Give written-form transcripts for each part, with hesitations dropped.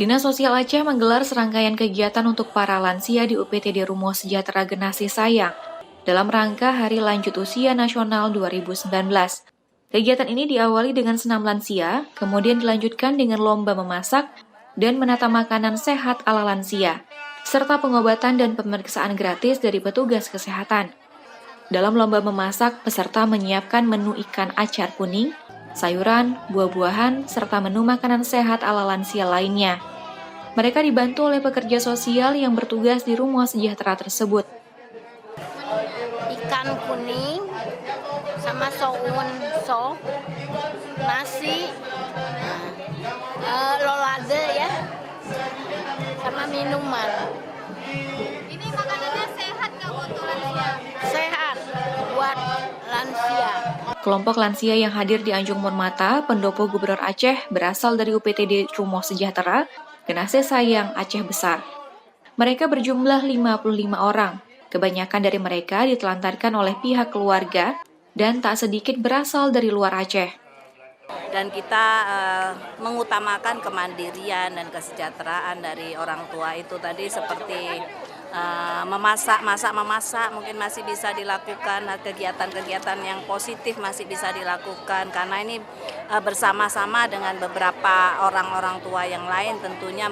Dinas Sosial Aceh menggelar serangkaian kegiatan untuk para lansia di UPTD Rumo Sejahtera Genasih Sayang dalam rangka Hari Lanjut Usia Nasional 2019. Kegiatan ini diawali dengan senam lansia, kemudian dilanjutkan dengan lomba memasak dan menata makanan sehat ala lansia, serta pengobatan dan pemeriksaan gratis dari petugas kesehatan. Dalam lomba memasak, peserta menyiapkan menu ikan acar kuning, sayuran, buah-buahan, serta menu makanan sehat ala lansia lainnya. Mereka dibantu oleh pekerja sosial yang bertugas di rumah sejahtera tersebut. Ikan kuning sama soun sop, nasi, lolade ya, sama minuman. Ini makanannya sehat nggak untuk lansia? Sehat buat lansia. Kelompok lansia yang hadir di Anjung Monmata, pendopo Gubernur Aceh, berasal dari UPTD Rumo Sejahtera, Genasih Sayang, Aceh Besar. Mereka berjumlah 55 orang. Kebanyakan dari mereka ditelantarkan oleh pihak keluarga dan tak sedikit berasal dari luar Aceh. Dan kita mengutamakan kemandirian dan kesejahteraan dari orang tua itu tadi seperti memasak, mungkin masih bisa dilakukan, kegiatan-kegiatan yang positif masih bisa dilakukan karena ini bersama-sama dengan beberapa orang-orang tua yang lain tentunya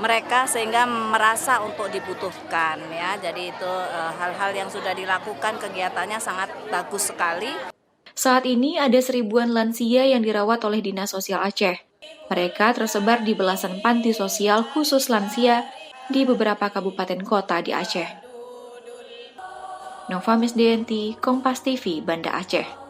mereka sehingga merasa untuk dibutuhkan ya. Jadi itu hal-hal yang sudah dilakukan kegiatannya sangat bagus sekali. Saat ini ada 1000-an lansia yang dirawat oleh Dinas Sosial Aceh. Mereka tersebar di belasan panti sosial khusus lansia di beberapa kabupaten kota di Aceh. Nova Misdayanti, Kompas TV, Banda Aceh.